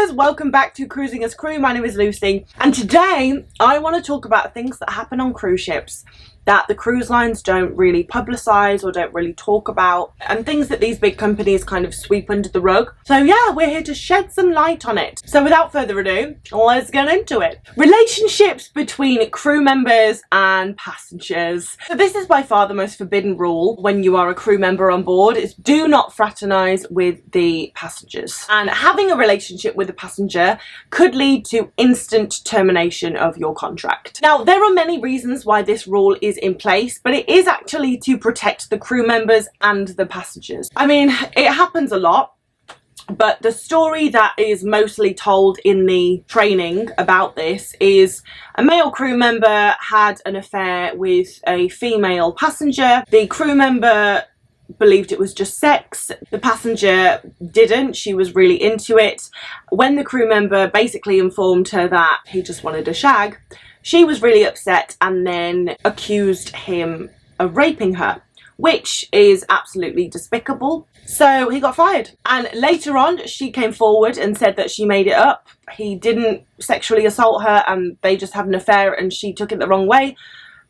cruisers, welcome back to Cruising as Crew. My name is Lucy, and today I want to talk about things that happen on cruise ships that the cruise lines don't really publicize or don't really talk about, and things that these big companies kind of sweep under the rug. So yeah, we're here to shed some light on it. So without further ado, let's get into it. Relationships between crew members and passengers. So this is by far the most forbidden rule when you are a crew member on board, is do not fraternize with the passengers. And having a relationship with a passenger could lead to instant termination of your contract. Now, there are many reasons why this rule is in place, but it is actually to protect the crew members and the passengers. I mean, it happens a lot, but the story that is mostly told in the training about this is a male crew member had an affair with a female passenger. The crew member believed it was just sex. The passenger didn't. She was really into it. When the crew member basically informed her that he just wanted a shag, she was really upset and then accused him of raping her, which is absolutely despicable. So he got fired. And later on, she came forward and said that she made it up. He didn't sexually assault her and they just had an affair and she took it the wrong way.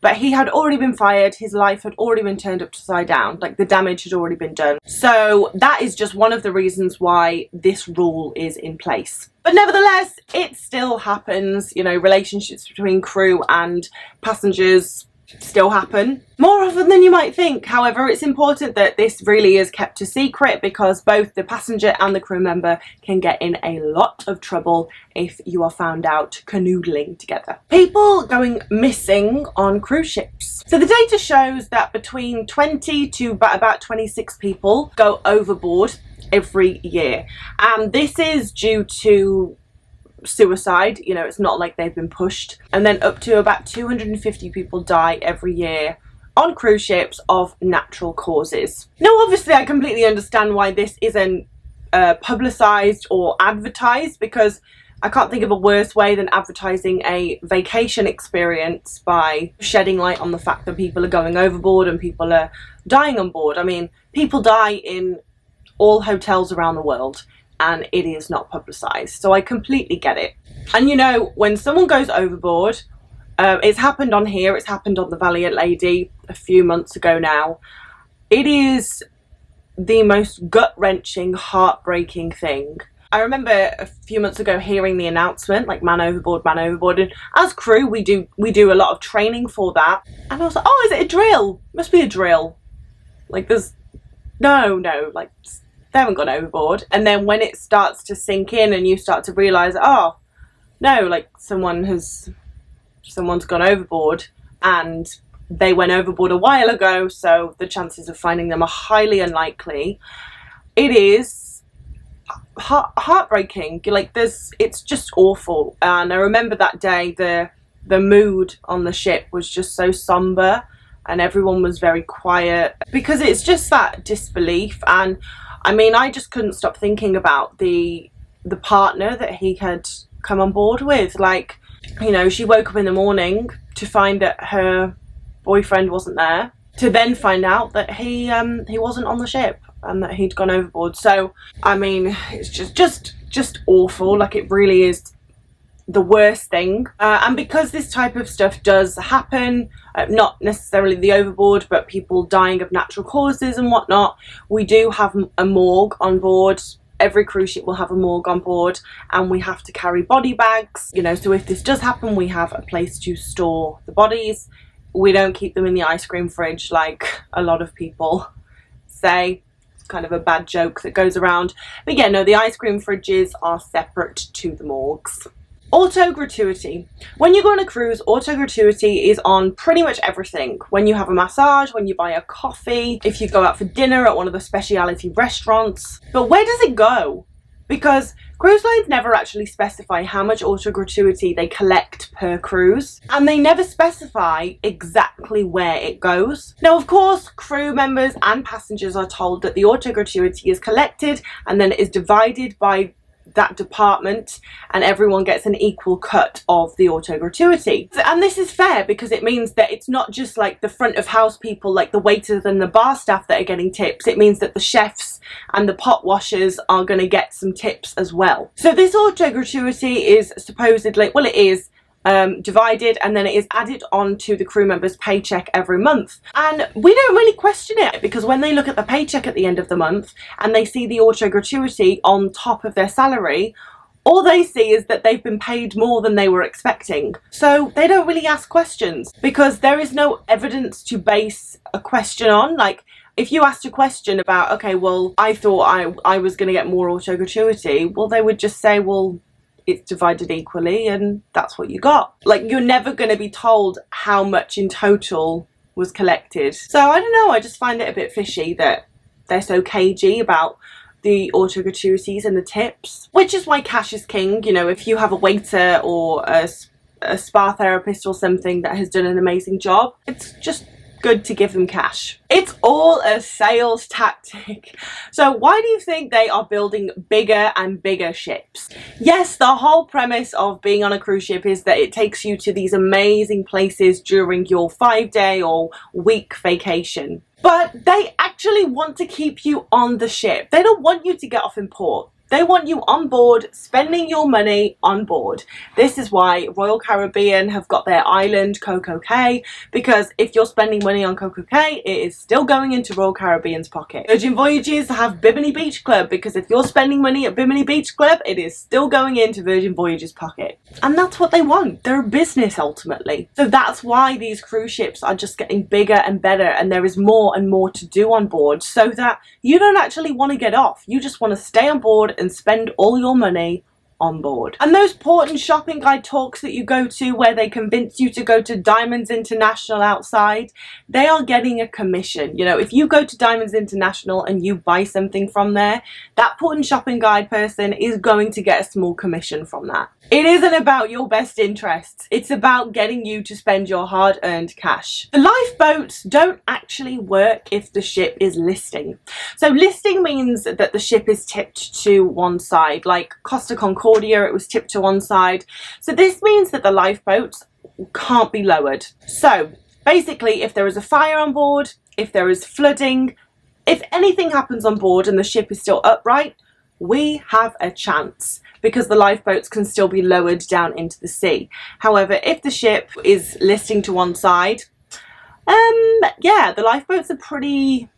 But he had already been fired, his life had already been turned upside down, like the damage had already been done. So that is just one of the reasons why this rule is in place. But nevertheless, it still happens, you know, relationships between crew and passengers still happen. More often than you might think. However, it's important that this really is kept a secret because both the passenger and the crew member can get in a lot of trouble if you are found out canoodling together. People going missing on cruise ships. So the data shows that between 20 to about 26 people go overboard every year. And this is due to suicide, you know, it's not like they've been pushed, and then up to about 250 people die every year on cruise ships of natural causes. Now obviously I completely understand why this isn't publicized or advertised, because I can't think of a worse way than advertising a vacation experience by shedding light on the fact that people are going overboard and people are dying on board. I mean, people die in all hotels around the world and it is not publicised, so I completely get it. And you know, when someone goes overboard, it's happened on here, it's happened on the Valiant Lady a few months ago now. It is the most gut-wrenching, heartbreaking thing. I remember a few months ago hearing the announcement, like man overboard, and as crew we do a lot of training for that, and I was like, oh, is it a drill? Must be a drill. Like there's no, like they haven't gone overboard. And then when it starts to sink in and you start to realise, oh no, like someone's gone overboard and they went overboard a while ago, so the chances of finding them are highly unlikely. It is heartbreaking. Like it's just awful. And I remember that day the mood on the ship was just so somber and everyone was very quiet because it's just that disbelief. And I mean, I just couldn't stop thinking about the partner that he had come on board with. Like, you know, she woke up in the morning to find that her boyfriend wasn't there, to then find out that he wasn't on the ship and that he'd gone overboard. So I mean, it's just awful. Like it really is the worst thing. And because this type of stuff does happen, not necessarily the overboard, but people dying of natural causes and whatnot, we do have a morgue on board. Every cruise ship will have a morgue on board, and we have to carry body bags, you know, so if this does happen, we have a place to store the bodies. We don't keep them in the ice cream fridge like a lot of people say. It's kind of a bad joke that goes around. But yeah, no, the ice cream fridges are separate to the morgues. Auto gratuity. When you go on a cruise, auto gratuity is on pretty much everything. When you have a massage, when you buy a coffee, if you go out for dinner at one of the specialty restaurants. But where does it go? Because cruise lines never actually specify how much auto gratuity they collect per cruise, and they never specify exactly where it goes. Now, of course, crew members and passengers are told that the auto gratuity is collected and then it is divided by that department, and everyone gets an equal cut of the auto gratuity. And this is fair because it means that it's not just like the front of house people, like the waiters and the bar staff, that are getting tips. It means that the chefs and the pot washers are going to get some tips as well. So this auto gratuity is supposedly, well, it is divided, and then it is added on to the crew member's paycheck every month. And we don't really question it, because when they look at the paycheck at the end of the month and they see the auto gratuity on top of their salary, all they see is that they've been paid more than they were expecting. So they don't really ask questions, because there is no evidence to base a question on. Like, if you asked a question about, okay, well, I thought I was going to get more auto gratuity, well, they would just say, well, it's divided equally and that's what you got. Like, you're never going to be told how much in total was collected. So I don't know, I just find it a bit fishy that they're so cagey about the auto gratuities and the tips, which is why cash is king. You know, if you have a waiter or a spa therapist or something that has done an amazing job, it's just good to give them cash. It's all a sales tactic. So why do you think they are building bigger and bigger ships? Yes, the whole premise of being on a cruise ship is that it takes you to these amazing places during your 5-day or week vacation. But they actually want to keep you on the ship. They don't want you to get off in port. They want you on board, spending your money on board. This is why Royal Caribbean have got their island, Coco Cay, because if you're spending money on Coco Cay, it is still going into Royal Caribbean's pocket. Virgin Voyages have Bimini Beach Club, because if you're spending money at Bimini Beach Club, it is still going into Virgin Voyages' pocket. And that's what they want. They're a business, ultimately. So that's why these cruise ships are just getting bigger and better, and there is more and more to do on board, so that you don't actually want to get off. You just want to stay on board and spend all your money on board. And those port and shopping guide talks that you go to, where they convince you to go to Diamonds International outside, they are getting a commission. You know, if you go to Diamonds International and you buy something from there, that port and shopping guide person is going to get a small commission from that. It isn't about your best interests. It's about getting you to spend your hard-earned cash. The lifeboats don't actually work if the ship is listing. So listing means that the ship is tipped to one side, like Costa Concordia, it was tipped to one side. So this means that the lifeboats can't be lowered. So basically, if there is a fire on board, if there is flooding, if anything happens on board and the ship is still upright, we have a chance, because the lifeboats can still be lowered down into the sea. However, if the ship is listing to one side, yeah, the lifeboats are pretty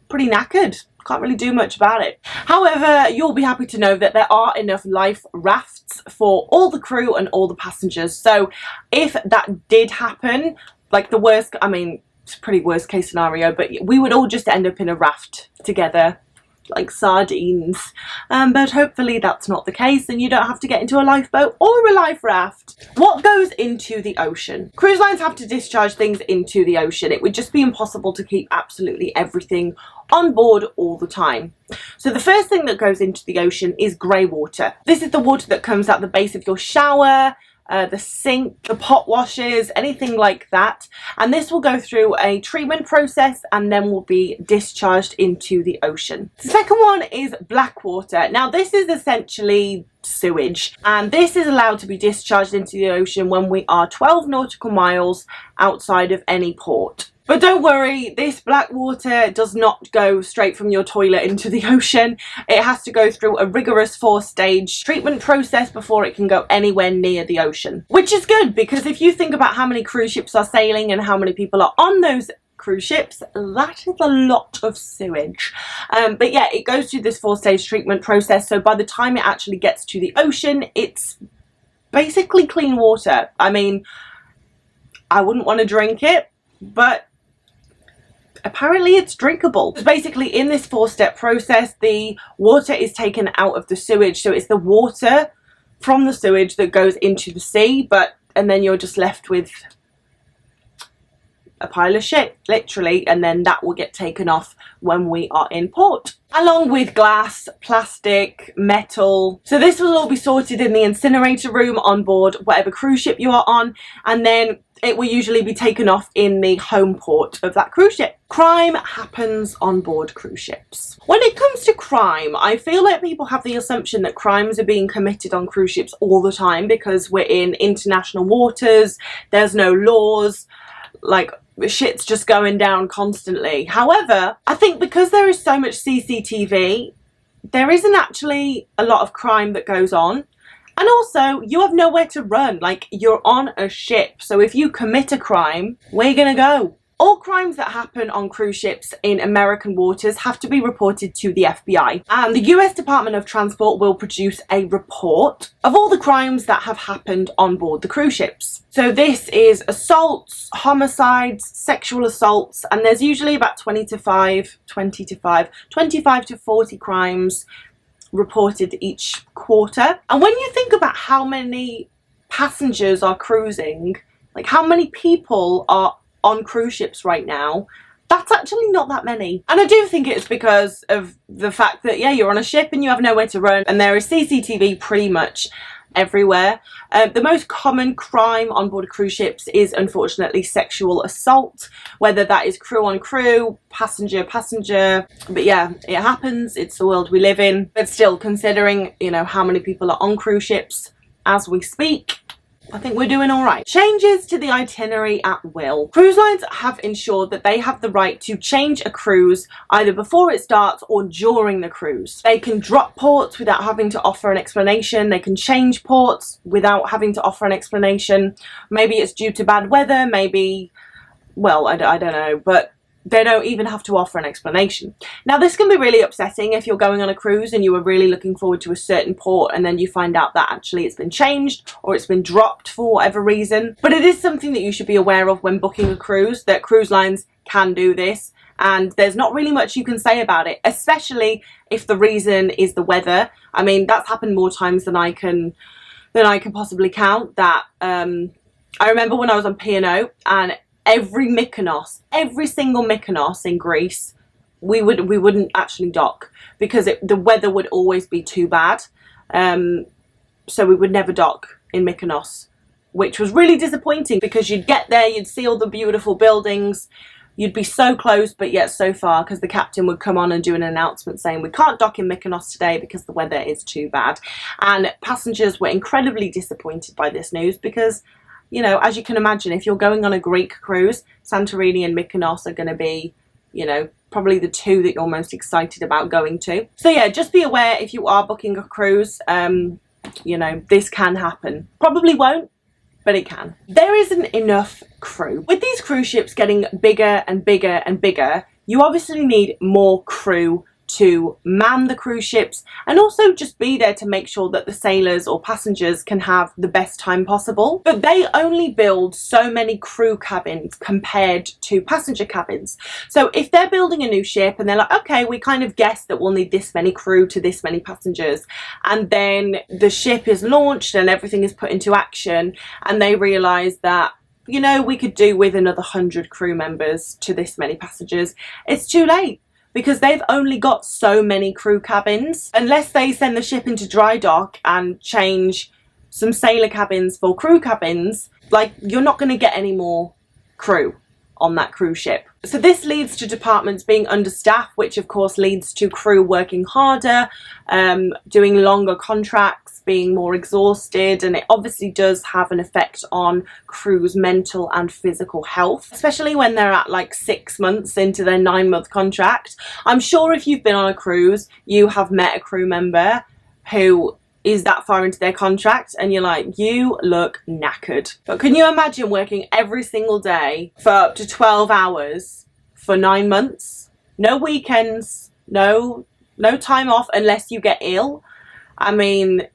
knackered. Can't really do much about it. However, you'll be happy to know that there are enough life rafts for all the crew and all the passengers. So if that did happen, like the worst, I mean, it's a pretty worst case scenario, but we would all just end up in a raft together, like sardines. But hopefully that's not the case, and you don't have to get into a lifeboat or a life raft. What goes into the ocean? Cruise lines have to discharge things into the ocean. It would just be impossible to keep absolutely everything on board all the time. So the first thing that goes into the ocean is grey water. This is the water that comes out the base of your shower, the sink, the pot washers, anything like that. And this will go through a treatment process and then will be discharged into the ocean. The second one is black water. Now this is essentially sewage, and this is allowed to be discharged into the ocean when we are 12 nautical miles outside of any port. But don't worry, this black water does not go straight from your toilet into the ocean. It has to go through a rigorous 4-stage treatment process before it can go anywhere near the ocean. Which is good, because if you think about how many cruise ships are sailing and how many people are on those cruise ships, that is a lot of sewage. But yeah, it goes through this 4-stage treatment process, so by the time it actually gets to the ocean, it's basically clean water. I mean, I wouldn't want to drink it, but apparently it's drinkable. So basically, in this 4-step process, the water is taken out of the sewage. So it's the water from the sewage that goes into the sea, and then you're just left with a pile of shit, literally, and then that will get taken off when we are in port, along with glass, plastic, metal. So this will all be sorted in the incinerator room on board whatever cruise ship you are on, and then it will usually be taken off in the home port of that cruise ship. Crime happens on board cruise ships. When it comes to crime, I feel like people have the assumption that crimes are being committed on cruise ships all the time because we're in international waters, there's no laws, like shit's just going down constantly. However, I think because there is so much CCTV, there isn't actually a lot of crime that goes on. And also, you have nowhere to run. Like, you're on a ship. So if you commit a crime, where are you gonna go? All crimes that happen on cruise ships in American waters have to be reported to the FBI. And the US Department of Transport will produce a report of all the crimes that have happened on board the cruise ships. So this is assaults, homicides, sexual assaults, and there's usually about 25 to 40 crimes reported each quarter. And when you think about how many passengers are cruising, like how many people are on cruise ships right now, that's actually not that many. And I do think it's because of the fact that, yeah, you're on a ship and you have nowhere to run, and there is CCTV pretty much everywhere. The most common crime on board cruise ships is unfortunately sexual assault, whether that is crew on crew, passenger. But yeah, it happens. It's the world we live in. But still, considering, you know, how many people are on cruise ships as we speak, I think we're doing all right. Changes to the itinerary at will. Cruise lines have ensured that they have the right to change a cruise either before it starts or during the cruise. They can drop ports without having to offer an explanation. They can change ports without having to offer an explanation. Maybe it's due to bad weather, maybe, well, I don't know, but they don't even have to offer an explanation. Now, this can be really upsetting if you're going on a cruise and you were really looking forward to a certain port and then you find out that actually it's been changed or it's been dropped for whatever reason. But it is something that you should be aware of when booking a cruise, that cruise lines can do this, and there's not really much you can say about it, especially if the reason is the weather. I mean, that's happened more times than I can possibly count. That I remember when I was on P&O, and every single Mykonos in Greece, we wouldn't actually dock because the weather would always be too bad. So we would never dock in Mykonos, which was really disappointing because you'd get there, you'd see all the beautiful buildings, you'd be so close but yet so far, because the captain would come on and do an announcement saying we can't dock in Mykonos today because the weather is too bad. And passengers were incredibly disappointed by this news because, you know, as you can imagine, if you're going on a Greek cruise, Santorini and Mykonos are going to be, you know, probably the two that you're most excited about going to. So yeah, just be aware if you are booking a cruise, you know, this can happen. Probably won't, but it can. There isn't enough crew. With these cruise ships getting bigger and bigger and bigger, you obviously need more crew to man the cruise ships and also just be there to make sure that the sailors or passengers can have the best time possible. But they only build so many crew cabins compared to passenger cabins. So if they're building a new ship and they're like, okay, we kind of guess that we'll need this many crew to this many passengers, and then the ship is launched and everything is put into action and they realize that, you know, we could do with another 100 crew members to this many passengers, it's too late, because they've only got so many crew cabins. Unless they send the ship into dry dock and change some sailor cabins for crew cabins, like, you're not going to get any more crew on that cruise ship. So this leads to departments being understaffed, which of course leads to crew working harder, doing longer contracts, being more exhausted, and it obviously does have an effect on crew's mental and physical health, especially when they're at like 6 months into their 9-month contract. I'm sure if you've been on a cruise, you have met a crew member who is that far into their contract and you're like, you look knackered. But can you imagine working every single day for up to 12 hours for 9 months? No weekends, no time off unless you get ill. I mean,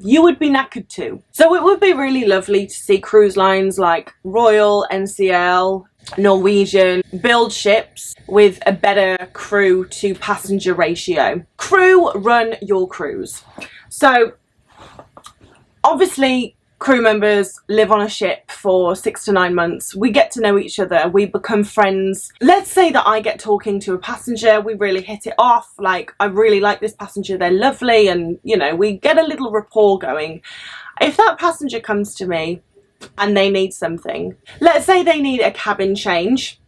you would be knackered too. So it would be really lovely to see cruise lines like Royal, NCL, Norwegian build ships with a better crew to passenger ratio. Crew run your cruise. So obviously crew members live on a ship for 6 to 9 months. We get to know each other, we become friends. Let's say that I get talking to a passenger, we really hit it off, like I really like this passenger, they're lovely, and you know, we get a little rapport going. If that passenger comes to me and they need something, let's say they need a cabin change,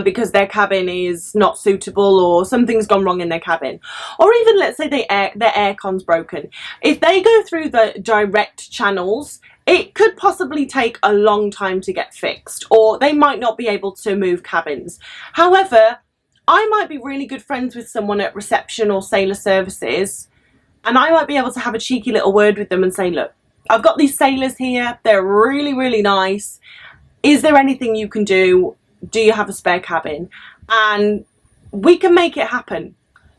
because their cabin is not suitable or something's gone wrong in their cabin, or even let's say their aircon's broken. If they go through the direct channels, it could possibly take a long time to get fixed, or they might not be able to move cabins. However, I might be really good friends with someone at reception or sailor services, and I might be able to have a cheeky little word with them and say, look, I've got these sailors here, they're really, really nice. Is there anything you can do? Do you have a spare cabin? And we can make it happen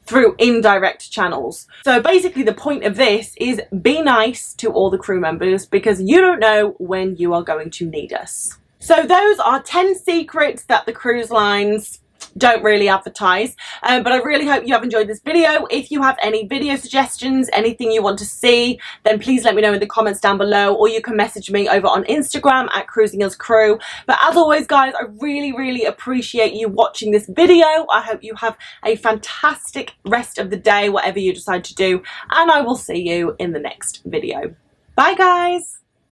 through indirect channels. So basically the point of this is be nice to all the crew members, because you don't know when you are going to need us. So those are 10 secrets that the cruise lines don't really advertise, but I really hope you have enjoyed this video. If you have any video suggestions, anything you want to see, then please let me know in the comments down below, or you can message me over on Instagram at cruisingascrew. But as always guys, I really appreciate you watching this video. I hope you have a fantastic rest of the day, whatever you decide to do, and I will see you in the next video. Bye guys.